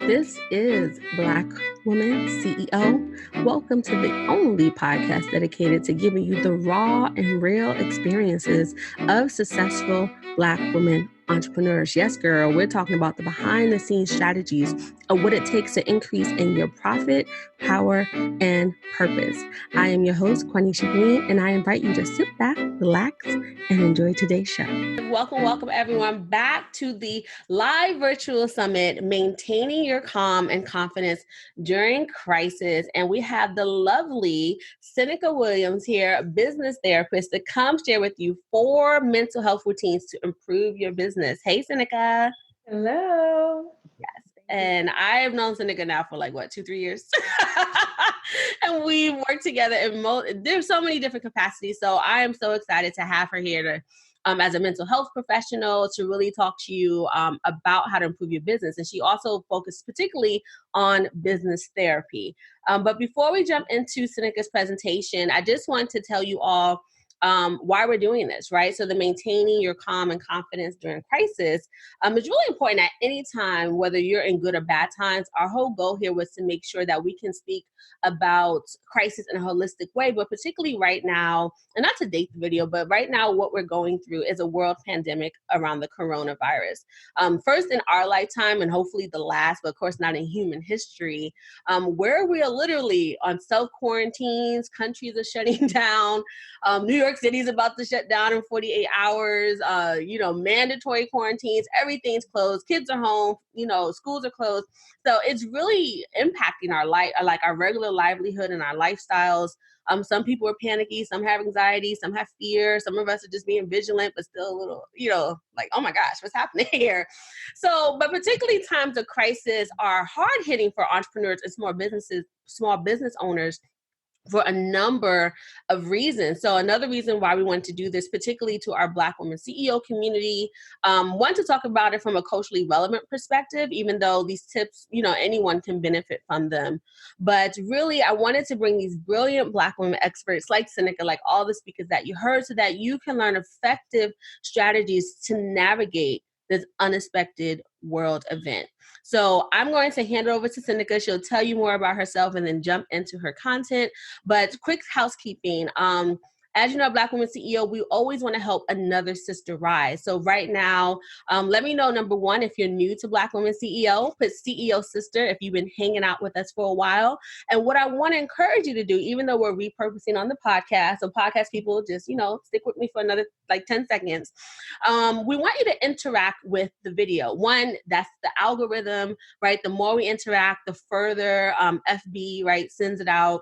This is Black Woman CEO. Welcome to the only podcast dedicated to giving you the raw and real experiences of successful Black women entrepreneurs. Yes, girl, we're talking about the behind the scenes strategies of what it takes to increase in your profit, power, and purpose. I am your host, Quanisha Green, and I invite you to sit back, relax, and enjoy today's show. Welcome everyone back to the live virtual summit, Maintaining Your Calm and Confidence During Crisis. And we have the lovely Seneca Williams here, a business therapist, to come share with you 4 mental health routines to improve your business. Hey, Seneca. Hello. Yes. And I have known Seneca now for 2-3 years. And we work together in there's so many different capacities. So I am so excited to have her here to as a mental health professional to really talk to you about how to improve your business. And she also focused particularly on business therapy. But before we jump into Seneca's presentation, I just want to tell you all why we're doing this, right? So the maintaining your calm and confidence during crisis is really important at any time, whether you're in good or bad times. Our whole goal here was to make sure that we can speak about crisis in a holistic way, but particularly right now, and not to date the video, but right now what we're going through is a world pandemic around the coronavirus. First in our lifetime and hopefully the last, but of course not in human history, where we are literally on self-quarantines, countries are shutting down, New York City's about to shut down in 48 hours, mandatory quarantines, everything's closed, kids are home, schools are closed. So it's really impacting our life, like our regular livelihood and our lifestyles. Some people are panicky, some have anxiety, some have fear. Some of us are just being vigilant, but still a little, oh my gosh, what's happening here? So, but particularly times of crisis are hard hitting for entrepreneurs and small business owners, for a number of reasons. So another reason why we wanted to do this, particularly to our Black women CEO community, one, to talk about it from a culturally relevant perspective, even though these tips, anyone can benefit from them. But really, I wanted to bring these brilliant Black women experts like Seneca, like all the speakers that you heard, so that you can learn effective strategies to navigate this unexpected world event. So I'm going to hand it over to Seneca. She'll tell you more about herself and then jump into her content. But quick housekeeping. As you know, Black Women CEO, we always want to help another sister rise. So right now, let me know, number one, if you're new to Black Women CEO, put CEO sister if you've been hanging out with us for a while. And what I want to encourage you to do, even though we're repurposing on the podcast, so podcast people, just, stick with me for another 10 seconds. We want you to interact with the video. One, that's the algorithm, right? The more we interact, the further FB, right, sends it out.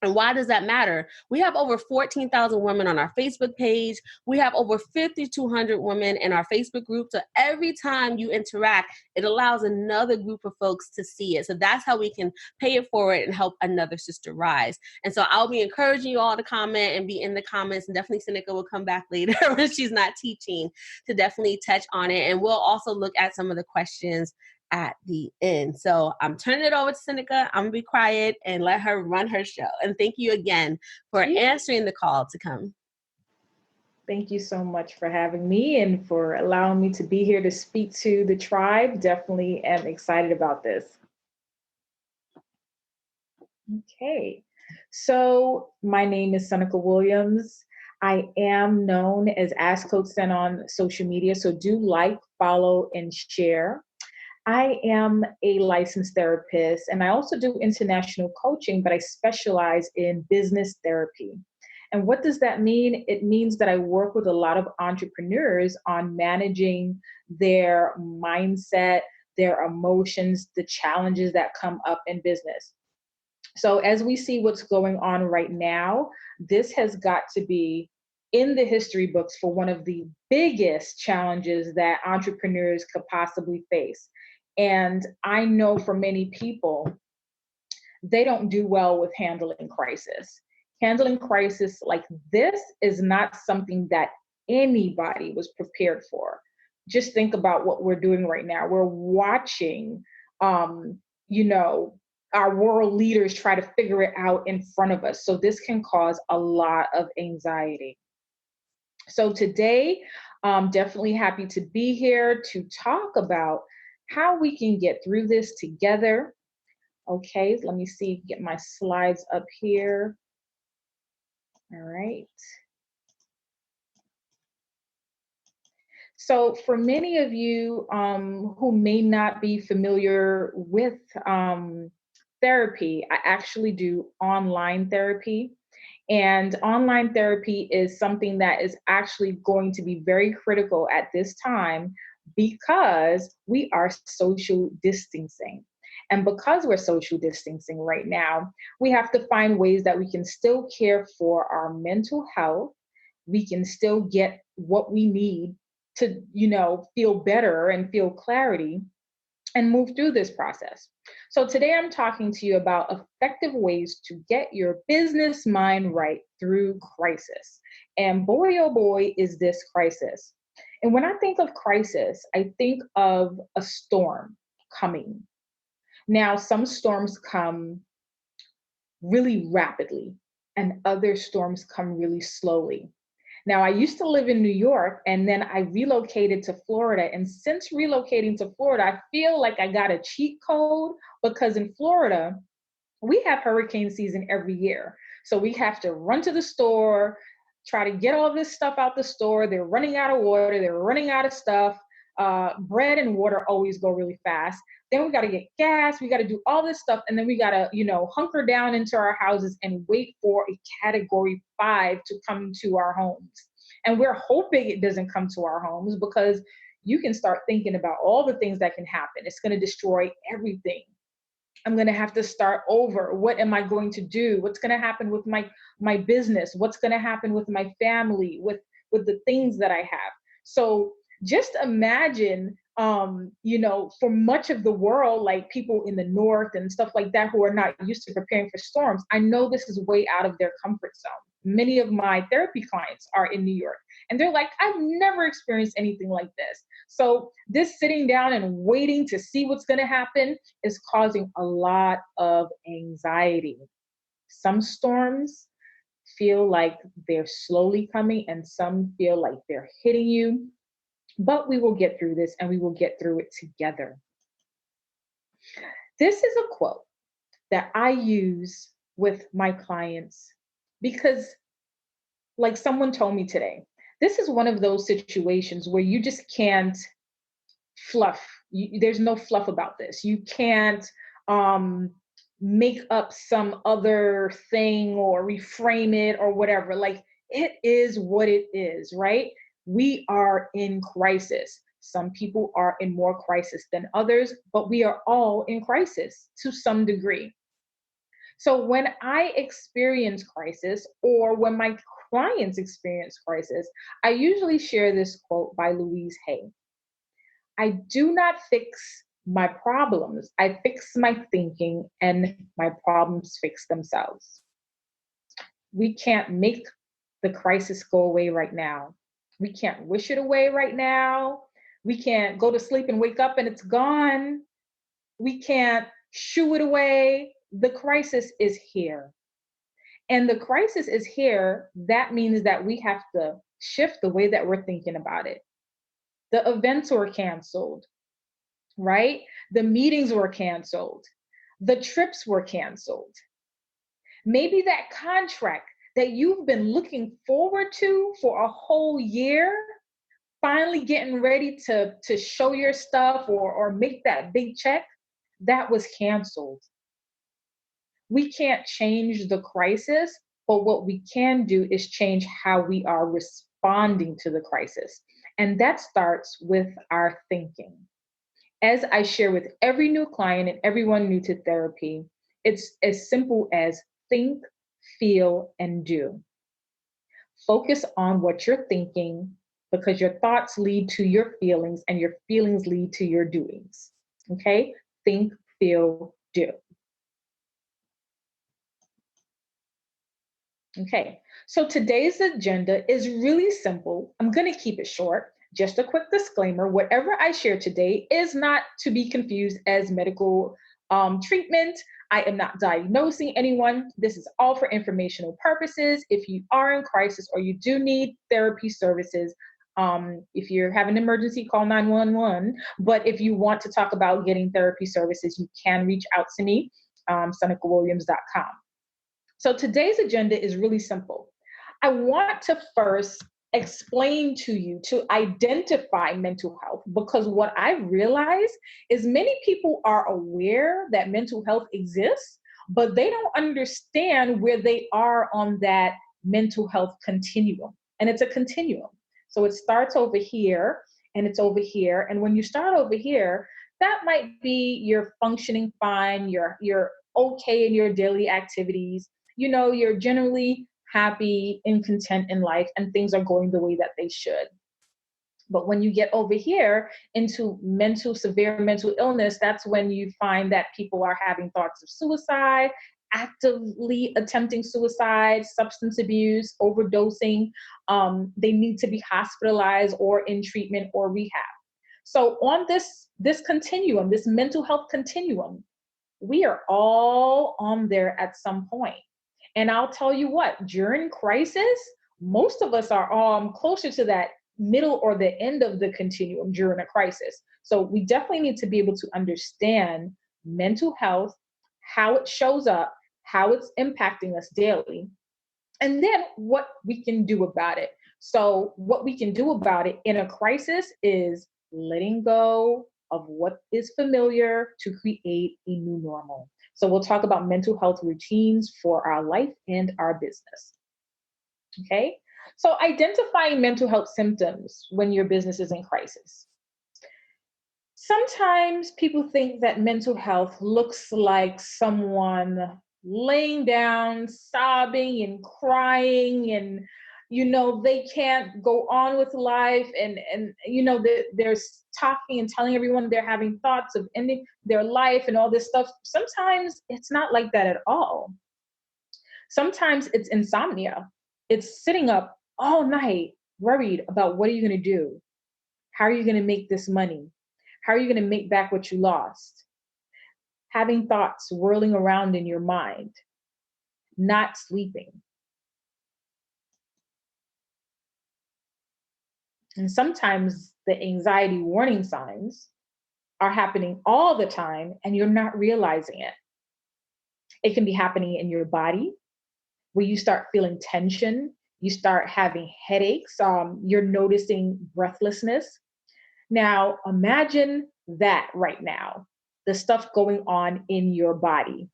And why does that matter? We have over 14,000 women on our Facebook page. We have over 5,200 women in our Facebook group. So every time you interact, it allows another group of folks to see it. So that's how we can pay it forward and help another sister rise. And so I'll be encouraging you all to comment and be in the comments. And definitely Seneca will come back later when she's not teaching to definitely touch on it. And we'll also look at some of the questions at the end. So I'm turning it over to Seneca. I'm gonna be quiet and let her run her show. And thank you again for answering the call to come. Thank you so much for having me and for allowing me to be here to speak to the tribe. Definitely am excited about this. Okay, so my name is Seneca Williams. I am known as Ask Coach Sen on social media, so do like, follow, and share. I am a licensed therapist, and I also do international coaching, but I specialize in business therapy. And what does that mean? It means that I work with a lot of entrepreneurs on managing their mindset, their emotions, the challenges that come up in business. So as we see what's going on right now, this has got to be in the history books for one of the biggest challenges that entrepreneurs could possibly face. And I know for many people, they don't do well with handling crisis. Handling crisis like this is not something that anybody was prepared for. Just think about what we're doing right now. We're watching, our world leaders try to figure it out in front of us. So this can cause a lot of anxiety. So today, I'm definitely happy to be here to talk about how we can get through this together. Okay, let me see, get my slides up here. All right. So for many of you who may not be familiar with therapy, I actually do online therapy. And online therapy is something that is actually going to be very critical at this time because we are social distancing. And because we're social distancing right now, we have to find ways that we can still care for our mental health. We can still get what we need to, feel better and feel clarity and move through this process. So today I'm talking to you about effective ways to get your business mind right through crisis. And boy, oh boy, is this crisis. And when I think of crisis, I think of a storm coming. Now, some storms come really rapidly and other storms come really slowly. Now, I used to live in New York and then I relocated to Florida. And since relocating to Florida, I feel like I got a cheat code because in Florida, we have hurricane season every year. So we have to run to the store, try to get all this stuff out the store. They're running out of water, they're running out of stuff. Bread and water always go really fast. Then we got to get gas, we got to do all this stuff. And then we got to, hunker down into our houses and wait for a category 5 to come to our homes. And we're hoping it doesn't come to our homes because you can start thinking about all the things that can happen. It's going to destroy everything. I'm going to have to start over. What am I going to do? What's going to happen with my business? What's going to happen with my family, with the things that I have? So just imagine, for much of the world, like people in the North and stuff like that who are not used to preparing for storms, I know this is way out of their comfort zone. Many of my therapy clients are in New York and they're like, I've never experienced anything like this. So this sitting down and waiting to see what's going to happen is causing a lot of anxiety. Some storms feel like they're slowly coming and some feel like they're hitting you. But we will get through this and we will get through it together. This is a quote that I use with my clients because, like someone told me today, this is one of those situations where you just can't fluff. There's no fluff about this. You can't make up some other thing or reframe it or whatever. Like it is what it is, right? We are in crisis. Some people are in more crisis than others, but we are all in crisis to some degree. So when I experience crisis or when my clients experience crisis, I usually share this quote by Louise Hay. I do not fix my problems. I fix my thinking and my problems fix themselves. We can't make the crisis go away right now. We can't wish it away right now. We can't go to sleep and wake up and it's gone. We can't shoo it away. The crisis is here. And the crisis is here. That means that we have to shift the way that we're thinking about it. The events were canceled, right? The meetings were canceled. The trips were canceled. Maybe that contract that you've been looking forward to for a whole year, finally getting ready to show your stuff or make that big check, that was canceled. We can't change the crisis, but what we can do is change how we are responding to the crisis. And that starts with our thinking. As I share with every new client and everyone new to therapy, it's as simple as think, feel, and do. Focus on what you're thinking because your thoughts lead to your feelings and your feelings lead to your doings. Okay? Think, feel, do. Okay, so today's agenda is really simple. I'm going to keep it short. Just a quick disclaimer, whatever I share today is not to be confused as medical treatment. I am not diagnosing anyone. This is all for informational purposes. If you are in crisis or you do need therapy services, If you have an emergency, call 911. But if you want to talk about getting therapy services, you can reach out to me, senecawilliams.com. So today's agenda is really simple. I want to first explain to you to identify mental health, because what I realize is many people are aware that mental health exists, but they don't understand where they are on that mental health continuum. And it's a continuum. So it starts over here and it's over here. And when you start over here, that might be you're functioning fine, you're okay in your daily activities, you're generally happy and content in life and things are going the way that they should. But when you get over here into severe mental illness, that's when you find that people are having thoughts of suicide, actively attempting suicide, substance abuse, overdosing. They need to be hospitalized or in treatment or rehab. So on this continuum, this mental health continuum, we are all on there at some point. And I'll tell you what, during crisis, most of us are closer to that middle or the end of the continuum during a crisis. So we definitely need to be able to understand mental health, how it shows up, how it's impacting us daily, and then what we can do about it. So what we can do about it in a crisis is letting go of what is familiar to create a new normal. So we'll talk about mental health routines for our life and our business. Okay. So identifying mental health symptoms when your business is in crisis. Sometimes people think that mental health looks like someone laying down, sobbing and crying, and they can't go on with life, and they're talking and telling everyone they're having thoughts of ending their life and all this stuff. Sometimes it's not like that at all. Sometimes it's insomnia. It's sitting up all night worried about what are you going to do? How are you going to make this money? How are you going to make back what you lost? Having thoughts whirling around in your mind, not sleeping. And sometimes the anxiety warning signs are happening all the time and you're not realizing it. It can be happening in your body where you start feeling tension, you start having headaches, you're noticing breathlessness. Now, imagine that right now, the stuff going on in your body,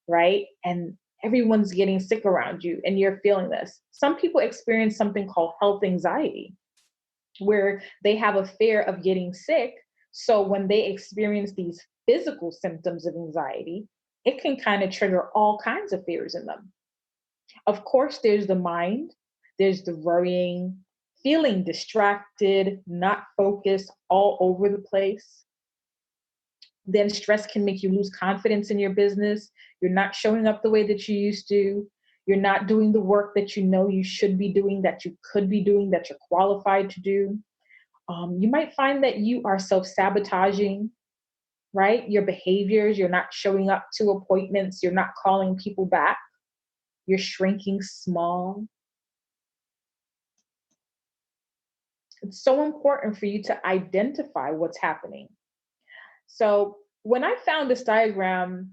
right? And everyone's getting sick around you and you're feeling this. Some people experience something called health anxiety, where they have a fear of getting sick. So when they experience these physical symptoms of anxiety, it can kind of trigger all kinds of fears in them. Of course, there's the mind, there's the worrying, feeling distracted, not focused, all over the place. Then stress can make you lose confidence in your business. You're not showing up the way that you used to. You're not doing the work that you know you should be doing, that you could be doing, that you're qualified to do. You might find that you are self-sabotaging, right? Your behaviors, you're not showing up to appointments, you're not calling people back, you're shrinking small. It's so important for you to identify what's happening. So when I found this diagram,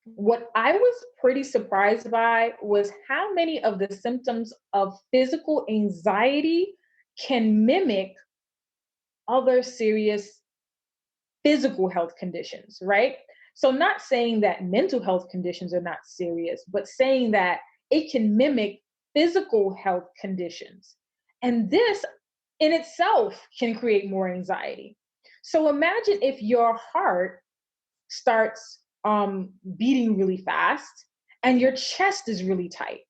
what I was pretty surprised by was how many of the symptoms of physical anxiety can mimic other serious physical health conditions, right? So not saying that mental health conditions are not serious, but saying that it can mimic physical health conditions. And this in itself can create more anxiety. So imagine if your heart starts beating really fast and your chest is really tight,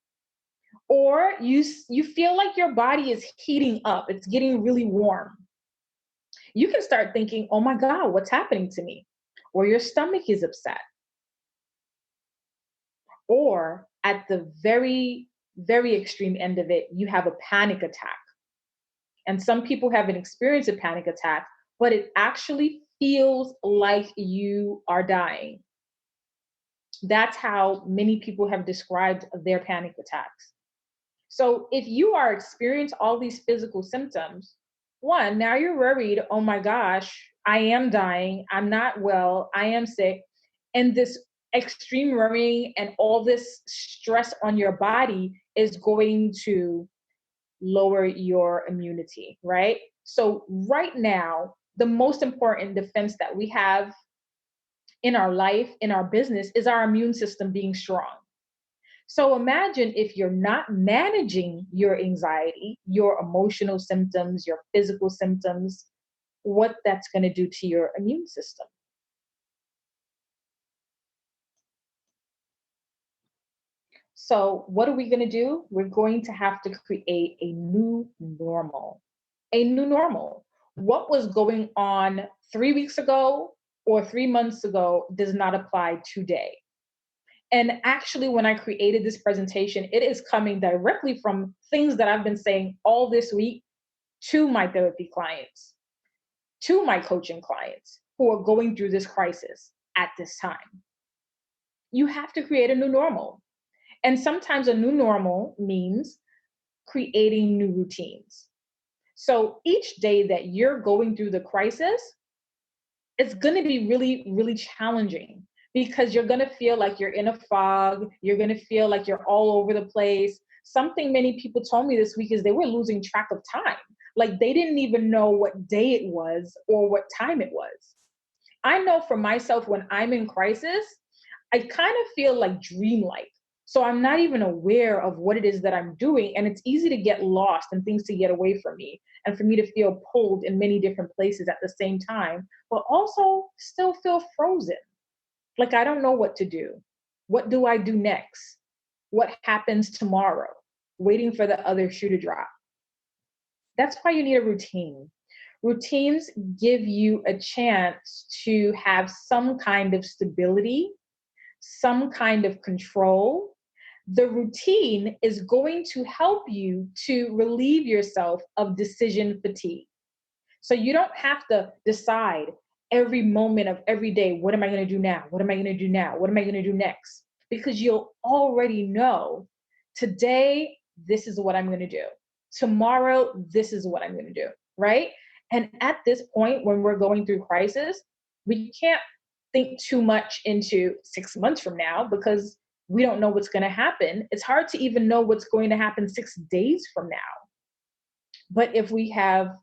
or you feel like your body is heating up, it's getting really warm. You can start thinking, oh my God, what's happening to me? Or your stomach is upset. Or at the very, very extreme end of it, you have a panic attack. And some people haven't experienced a panic attack, but it actually feels like you are dying. That's how many people have described their panic attacks. So if you are experiencing all these physical symptoms, One, now you're worried, oh my gosh, I am dying, I'm not well, I am sick. And this extreme worrying and all this stress on your body is going to lower your immunity, right? So, right now, the most important defense that we have in our life, in our business, is our immune system being strong. So imagine if you're not managing your anxiety, your emotional symptoms, your physical symptoms, what that's going to do to your immune system. So, what are we going to do? We're going to have to create a new normal. A new normal. What was going on 3 weeks ago or 3 months ago does not apply today. And actually, when I created this presentation, it is coming directly from things that I've been saying all this week to my therapy clients, to my coaching clients who are going through this crisis at this time. You have to create a new normal. And sometimes a new normal means creating new routines. So each day that you're going through the crisis, it's going to be really, really challenging because you're going to feel like you're in a fog. You're going to feel like you're all over the place. Something many people told me this week is they were losing track of time. Like they didn't even know what day it was or what time it was. I know for myself, when I'm in crisis, I kind of feel like dreamlike. So I'm not even aware of what it is that I'm doing. And it's easy to get lost and things to get away from me and for me to feel pulled in many different places at the same time, but also still feel frozen. Like I don't know what to do. What do I do next? What happens tomorrow? Waiting for the other shoe to drop. That's why you need a routine. Routines give you a chance to have some kind of stability, some kind of control. The routine is going to help you to relieve yourself of decision fatigue. So you don't have to decide every moment of every day, what am I going to do now? What am I going to do now? What am I going to do next? Because you'll already know today, this is what I'm going to do. Tomorrow, this is what I'm going to do. Right. And at this point, when we're going through crisis, we can't think too much into 6 months from now because we don't know what's going to happen. It's hard to even know what's going to happen 6 days from now. But if we have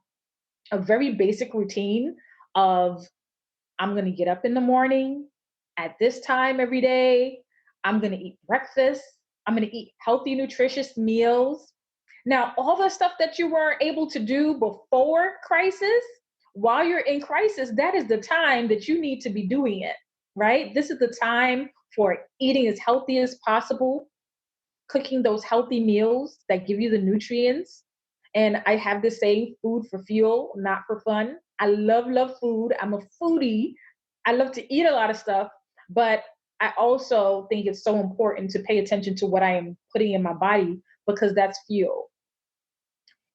a very basic routine of I'm going to get up in the morning at this time every day. I'm going to eat breakfast. I'm going to eat healthy, nutritious meals. Now, all the stuff that you weren't able to do before crisis, while you're in crisis, that is the time that you need to be doing it, right? This is the time for eating as healthy as possible, cooking those healthy meals that give you the nutrients. And I have this saying, food for fuel, not for fun. I love food. I'm a foodie. I love to eat a lot of stuff, but I also think it's so important to pay attention to what I am putting in my body because that's fuel.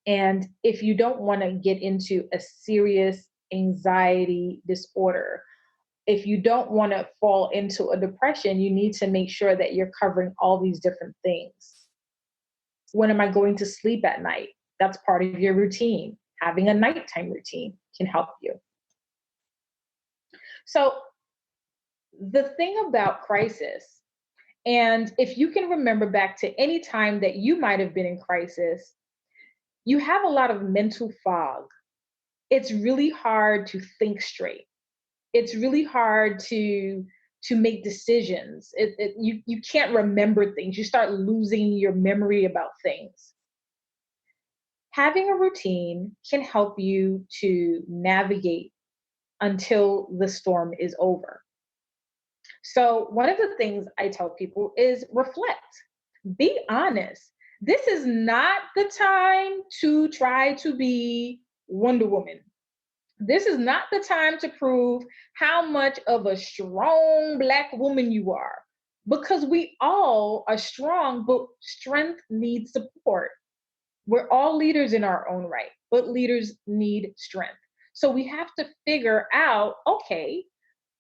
And if you don't want to get into a serious anxiety disorder, if you don't want to fall into a depression, you need to make sure that you're covering all these different things. When am I going to sleep at night? That's part of your routine. Having a nighttime routine can help you. So, the thing about crisis, and if you can remember back to any time that you might have been in crisis, you have a lot of mental fog. It's really hard to think straight. It's really hard to make decisions. You can't remember things. You start losing your memory about things. Having a routine can help you to navigate until the storm is over. So, one of the things I tell people is reflect, be honest. This is not the time to try to be Wonder Woman. This is not the time to prove how much of a strong Black woman you are because we all are strong, but strength needs support. We're all leaders in our own right, but leaders need strength. So we have to figure out, okay,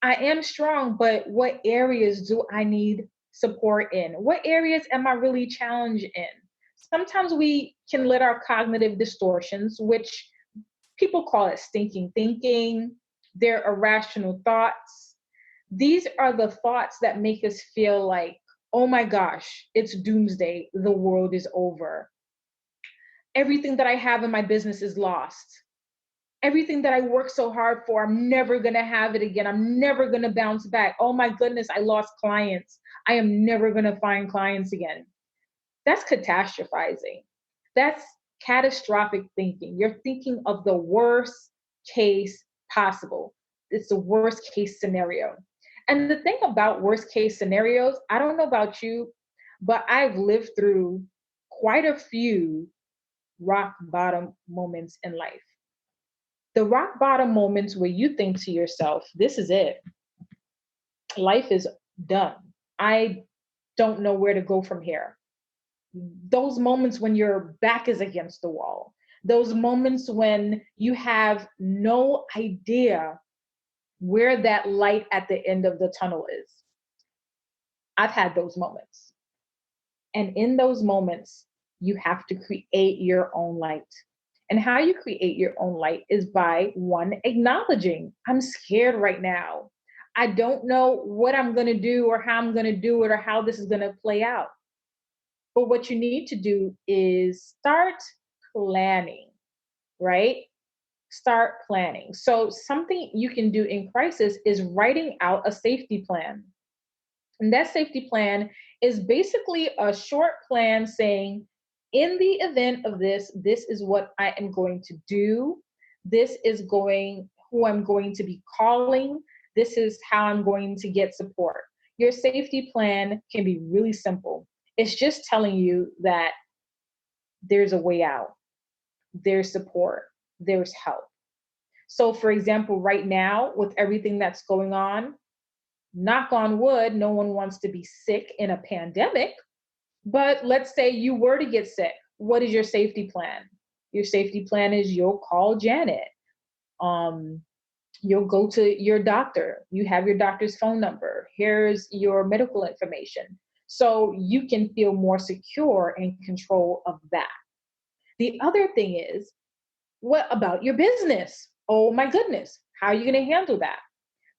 I am strong, but what areas do I need support in? What areas am I really challenged in? Sometimes we can let our cognitive distortions, which People call it stinking thinking. They're irrational thoughts. These are the thoughts that make us feel like, oh my gosh, it's doomsday. The world is over. Everything that I have in my business is lost. Everything that I worked so hard for, I'm never going to have it again. I'm never going to bounce back. Oh my goodness, I lost clients. I am never going to find clients again. That's catastrophizing. That's catastrophic thinking. You're thinking of the worst case possible. It's the worst case scenario. And the thing about worst case scenarios, I don't know about you, but I've lived through quite a few rock bottom moments in life. The rock bottom moments where you think to yourself, this is it. Life is done. I don't know where to go from here. Those moments when your back is against the wall, those moments when you have no idea where that light at the end of the tunnel is. I've had those moments. And in those moments, you have to create your own light. And how you create your own light is by one, acknowledging, I'm scared right now. I don't know what I'm going to do or how I'm going to do it or how this is going to play out. But what you need to do is start planning, right? Start planning. So something you can do in crisis is writing out a safety plan. And that safety plan is basically a short plan saying, in the event of this, this is what I am going to do. This is who I'm going to be calling. This is how I'm going to get support. Your safety plan can be really simple. It's just telling you that there's a way out, there's support, there's help. So, for example, right now, with everything that's going on, knock on wood, no one wants to be sick in a pandemic. But let's say you were to get sick. What is your safety plan? Your safety plan is you'll call Janet. You'll go to your doctor. You have your doctor's phone number. Here's your medical information. So you can feel more secure and control of that. The other thing is, what about your business? Oh my goodness, how are you going to handle that?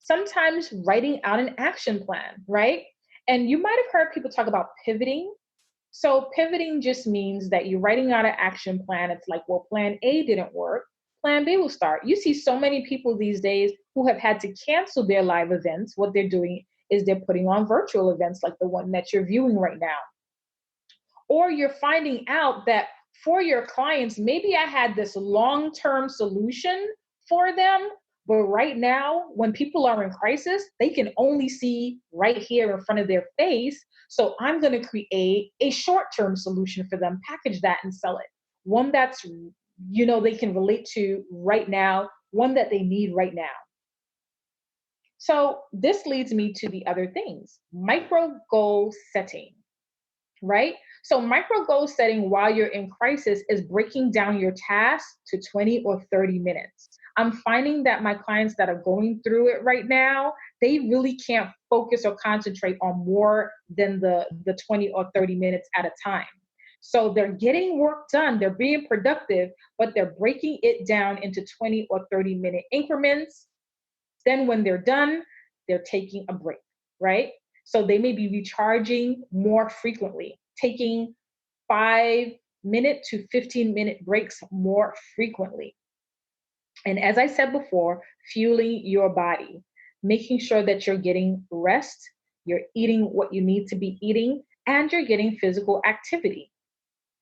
Sometimes writing out an action plan, right? And you might have heard people talk about pivoting. So pivoting just means that you're writing out an action plan. It's like, well, plan A didn't work. Plan B will start. You see so many people these days who have had to cancel their live events. What they're doing is they're putting on virtual events like the one that you're viewing right now. Or you're finding out that for your clients, maybe I had this long-term solution for them, but right now, when people are in crisis, they can only see right here in front of their face. So I'm going to create a short-term solution for them, package that and sell it. One that's, they can relate to right now, one that they need right now. So this leads me to the other things, micro goal setting, right? So micro goal setting while you're in crisis is breaking down your task to 20 or 30 minutes. I'm finding that my clients that are going through it right now, they really can't focus or concentrate on more than the 20 or 30 minutes at a time. So they're getting work done, they're being productive, but they're breaking it down into 20 or 30-minute increments. Then when they're done, they're taking a break, right? So they may be recharging more frequently, taking 5-minute to 15-minute breaks more frequently. And as I said before, fueling your body, making sure that you're getting rest, you're eating what you need to be eating, and you're getting physical activity.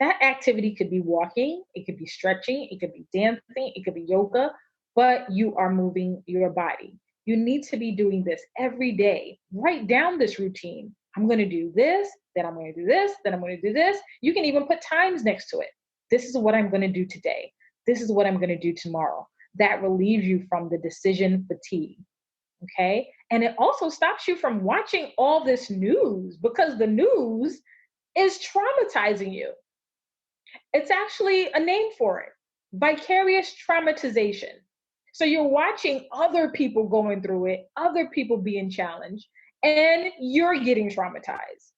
That activity could be walking, it could be stretching, it could be dancing, it could be yoga, but you are moving your body. You need to be doing this every day. Write down this routine. I'm going to do this, then I'm going to do this, then I'm going to do this. You can even put times next to it. This is what I'm going to do today. This is what I'm going to do tomorrow. That relieves you from the decision fatigue. Okay. And it also stops you from watching all this news because the news is traumatizing you. It's actually a name for it, vicarious traumatization. So you're watching other people going through it, other people being challenged, and you're getting traumatized.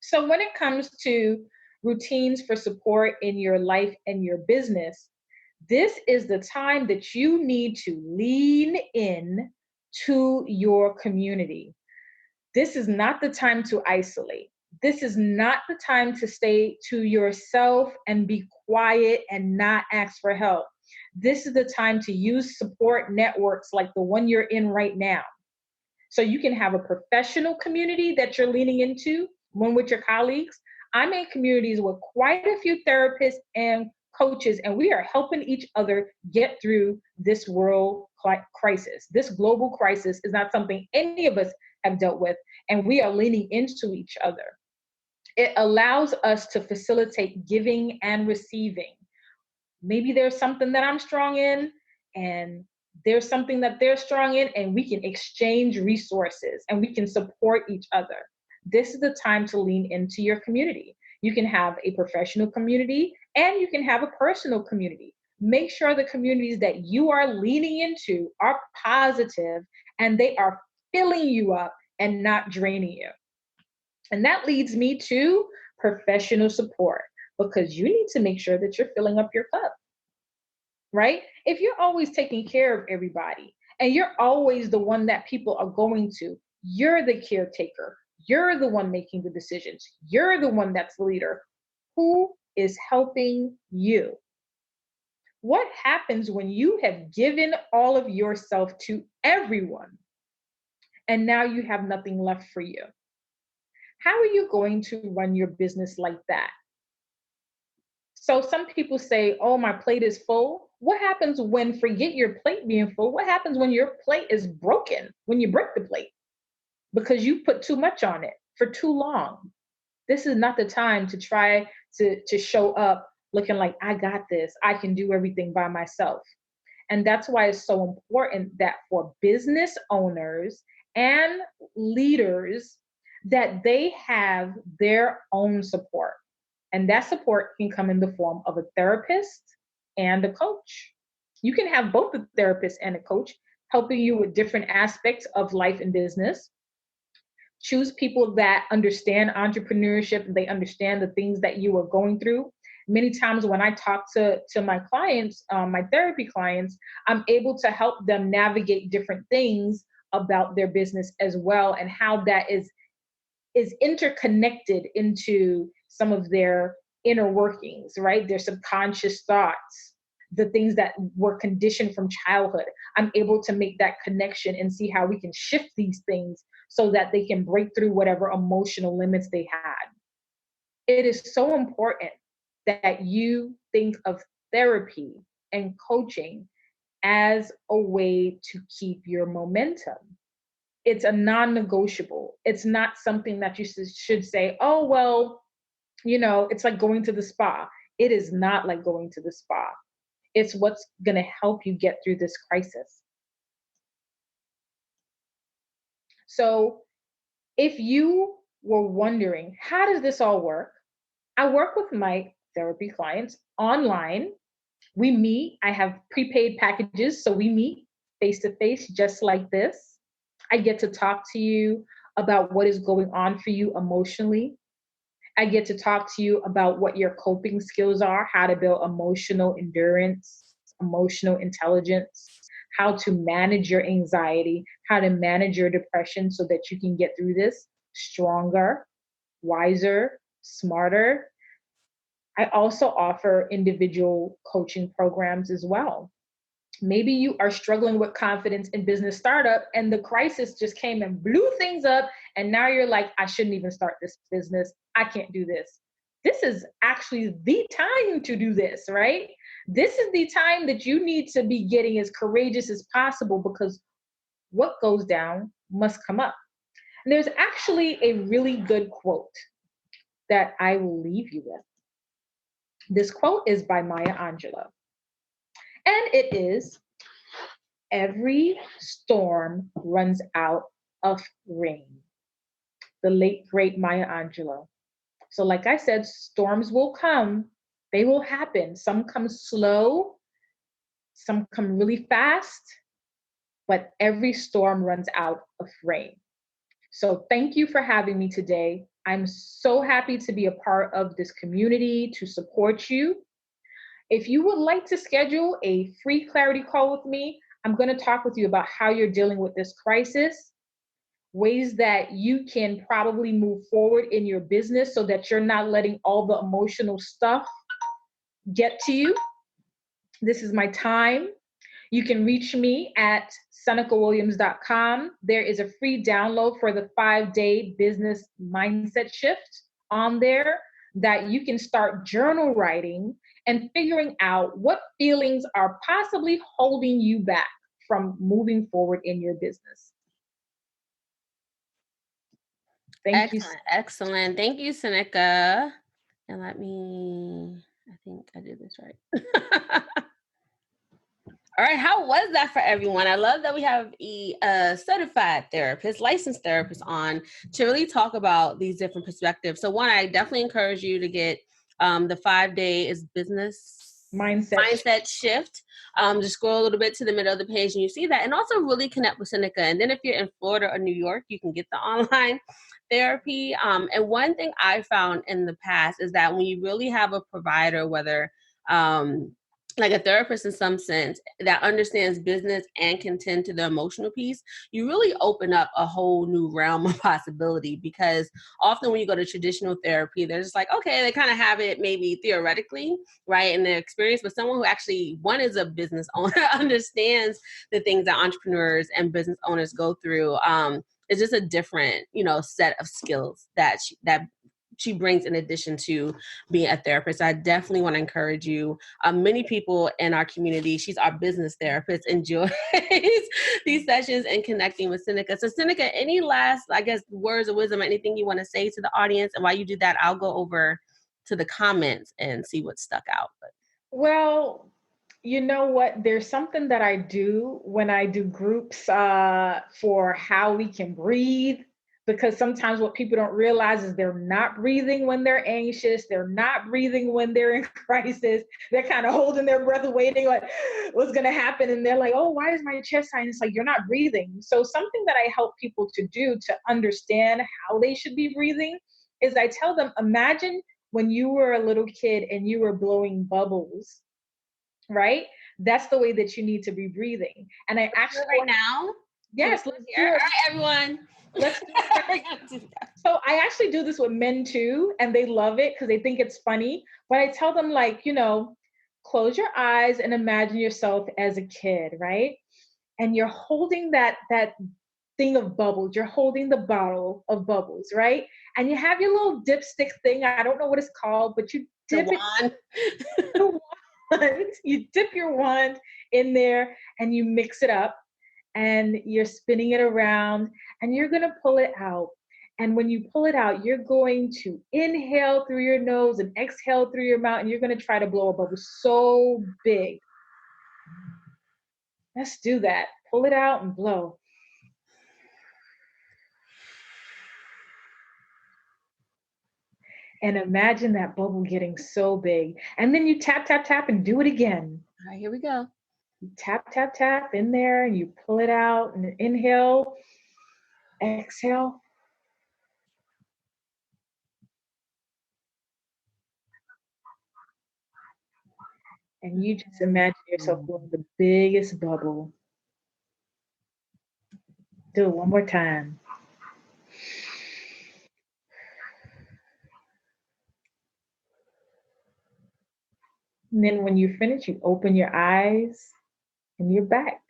So when it comes to routines for support in your life and your business, This is the time that you need to lean in to your community. This is not the time to isolate. This is not the time to stay to yourself and be quiet and not ask for help. This is the time to use support networks like the one you're in right now. So you can have a professional community that you're leaning into, one with your colleagues. I'm in communities with quite a few therapists and coaches, and we are helping each other get through this world crisis. This global crisis is not something any of us have dealt with, and we are leaning into each other. It allows us to facilitate giving and receiving. Maybe there's something that I'm strong in, and there's something that they're strong in, and we can exchange resources and we can support each other. This is the time to lean into your community. You can have a professional community and you can have a personal community. Make sure the communities that you are leaning into are positive and they are filling you up and not draining you. And that leads me to professional support, because you need to make sure that you're filling up your cup, right? If you're always taking care of everybody and you're always the one that people are going to, you're the caretaker, you're the one making the decisions, you're the one that's the leader. Who is helping you? What happens when you have given all of yourself to everyone and now you have nothing left for you? How are you going to run your business like that? So some people say, oh, my plate is full. What happens when, forget your plate being full, what happens when your plate is broken, when you break the plate? Because you put too much on it for too long. This is not the time to try to show up looking like, I got this, I can do everything by myself. And that's why it's so important that for business owners and leaders, that they have their own support. And that support can come in the form of a therapist and a coach. You can have both a therapist and a coach helping you with different aspects of life and business. Choose people that understand entrepreneurship and they understand the things that you are going through. Many times when I talk to my clients, my therapy clients, I'm able to help them navigate different things about their business as well, and how that is interconnected into some of their inner workings, right? Their subconscious thoughts, the things that were conditioned from childhood. I'm able to make that connection and see how we can shift these things so that they can break through whatever emotional limits they had. It is so important that you think of therapy and coaching as a way to keep your momentum. It's a non-negotiable. It's not something that you should say, oh, well, it's like going to the spa. It is not like going to the spa. It's what's going to help you get through this crisis. So if you were wondering, how does this all work? I work with my therapy clients online. We meet. I have prepaid packages, so we meet face to face just like this. I get to talk to you about what is going on for you emotionally. I get to talk to you about what your coping skills are, how to build emotional endurance, emotional intelligence, how to manage your anxiety, how to manage your depression so that you can get through this stronger, wiser, smarter. I also offer individual coaching programs as well. Maybe you are struggling with confidence in business startup and the crisis just came and blew things up. And now you're like, I shouldn't even start this business. I can't do this. This is actually the time to do this, right? This is the time that you need to be getting as courageous as possible, because what goes down must come up. And there's actually a really good quote that I will leave you with. This quote is by Maya Angelou. And it is, every storm runs out of rain. The late, great Maya Angelou. So like I said, storms will come. They will happen. Some come slow. Some come really fast. But every storm runs out of rain. So thank you for having me today. I'm so happy to be a part of this community, to support you. If you would like to schedule a free clarity call with me, I'm going to talk with you about how you're dealing with this crisis, ways that you can probably move forward in your business so that you're not letting all the emotional stuff get to you. This is my time. You can reach me at senecawilliams.com. There is a free download for the 5-day business mindset shift on there that you can start journal writing and figuring out what feelings are possibly holding you back from moving forward in your business. Thank you. Excellent. Thank you, Seneca. And I think I did this right. All right, how was that for everyone? I love that we have a certified therapist, licensed therapist on to really talk about these different perspectives. So one, I definitely encourage you to get the 5-day is business mindset shift. Just scroll a little bit to the middle of the page and you see that. And also really connect with Seneca. And then if you're in Florida or New York, you can get the online therapy. And one thing I found in the past is that when you really have a provider, whether like a therapist in some sense that understands business and can tend to the emotional piece, you really open up a whole new realm of possibility, because often when you go to traditional therapy, they're just like, okay, they kind of have it maybe theoretically, right, in their experience, but someone who actually, one is a business owner, understands the things that entrepreneurs and business owners go through. It's just a different, set of skills that she brings in addition to being a therapist. I definitely want to encourage you. Many people in our community, she's our business therapist, enjoys these sessions and connecting with Seneca. So Seneca, any last, words of wisdom, anything you want to say to the audience? And while you do that, I'll go over to the comments and see what stuck out. Well, you know what? There's something that I do when I do groups for how we can breathe, because sometimes what people don't realize is they're not breathing when they're anxious. They're not breathing when they're in crisis. They're kind of holding their breath, waiting like what's going to happen. And they're like, oh, why is my chest high? And it's like, you're not breathing. So something that I help people to do to understand how they should be breathing is I tell them, imagine when you were a little kid and you were blowing bubbles, right? That's the way that you need to be breathing. And I actually right now. Yes, let's do it. All right, everyone. Let's do it. So I actually do this with men too, and they love it because they think it's funny. But I tell them, close your eyes and imagine yourself as a kid, right? And you're holding that thing of bubbles. You're holding the bottle of bubbles, right? And you have your little dipstick thing. I don't know what it's called, but you dip the wand. You dip your wand in there and you mix it up. And you're spinning it around and you're going to pull it out. And when you pull it out, you're going to inhale through your nose and exhale through your mouth. And you're going to try to blow a bubble so big. Let's do that. Pull it out and blow. And imagine that bubble getting so big. And then you tap, tap, tap and do it again. All right, here we go. You tap, tap, tap in there and you pull it out and inhale, exhale. And you just imagine yourself blowing the biggest bubble. Do it one more time. And then when you finish, you open your eyes and you're back.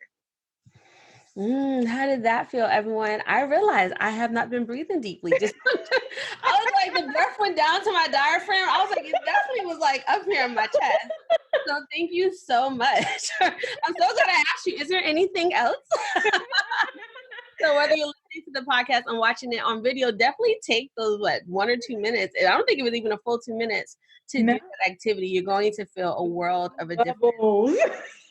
How did that feel, everyone? I realized I have not been breathing deeply. I was like, the breath went down to my diaphragm. I was like, it definitely was like up here in my chest. So thank you so much. I'm so glad I asked you, is there anything else? So whether you're listening to the podcast and watching it on video, definitely take those, 1 or 2 minutes. I don't think it was even a full 2 minutes to do that activity. You're going to feel a world of a difference.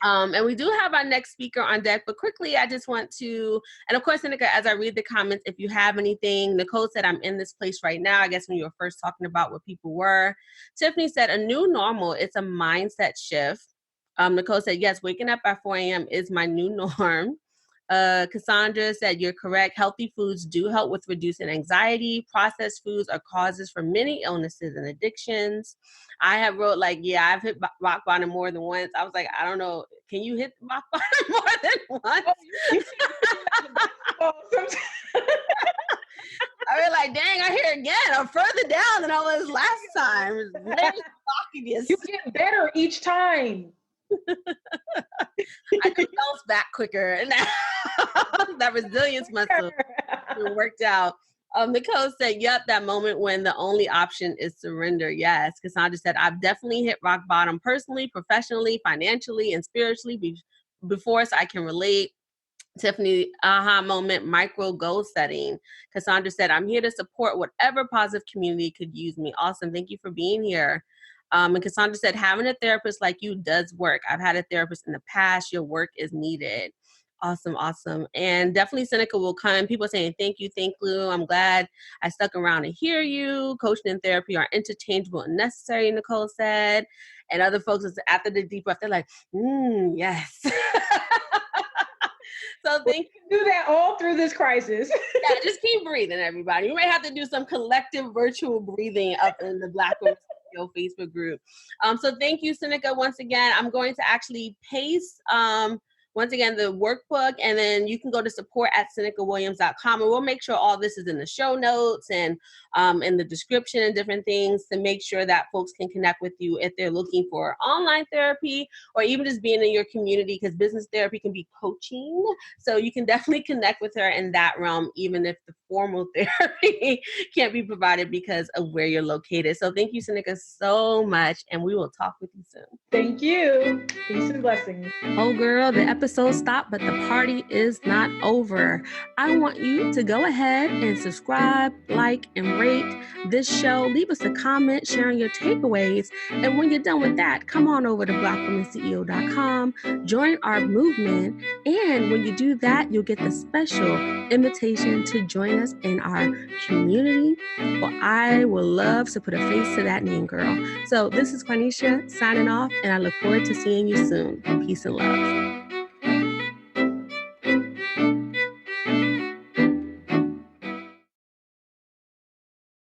And we do have our next speaker on deck, but quickly, I just want to, and of course, Seneca, as I read the comments, if you have anything, Nicole said, I'm in this place right now. I guess when you were first talking about what people were. Tiffany said, a new normal, it's a mindset shift. Nicole said, yes, waking up at 4 a.m. is my new norm. Cassandra said, you're correct. Healthy foods do help with reducing anxiety. Processed foods are causes for many illnesses and addictions. I have wrote like, yeah, I've hit rock bottom more than once. I was like, I don't know. Can you hit rock bottom more than once? I was like, dang, I hear again. I'm further down than I was last time. You get better each time. I could bounce back quicker. And that resilience muscle worked out. Nicole said, yep, that moment when the only option is surrender. Yes. Cassandra said, I've definitely hit rock bottom personally, professionally, financially, and spiritually before, so I can relate. Tiffany, aha moment, micro goal setting. Cassandra said, I'm here to support whatever positive community could use me. Awesome. Thank you for being here. And Cassandra said, having a therapist like you does work. I've had a therapist in the past. Your work is needed. Awesome, awesome. And definitely Seneca will come. People saying, thank you, I'm glad I stuck around to hear you. Coaching and therapy are interchangeable and necessary, Nicole said. And other folks, after the deep breath, they're like, yes. So thank you. Do that all through this crisis. Yeah, just keep breathing, everybody. We might have to do some collective virtual breathing up in the Black Women's CEO Facebook group. So thank you, Seneca, once again. I'm going to actually paste once again the workbook, and then you can go to support@senecawilliams.com, and we'll make sure all this is in the show notes and in the description and different things to make sure that folks can connect with you if they're looking for online therapy or even just being in your community, because business therapy can be coaching. So you can definitely connect with her in that realm, even if the formal therapy can't be provided because of where you're located. So thank you, Seneca, so much, and we will talk with you soon. Thank you. Peace and blessings. Oh, girl, the episode stopped, but the party is not over. I want you to go ahead and subscribe, like, and rate this show. Leave us a comment sharing your takeaways. And when you're done with that, come on over to blackwomenceo.com, join our movement. And when you do that, you'll get the special invitation to join us in our community. Well, I will love to put a face to that name, girl. So this is Quanisha signing off, and I look forward to seeing you soon. Peace and love.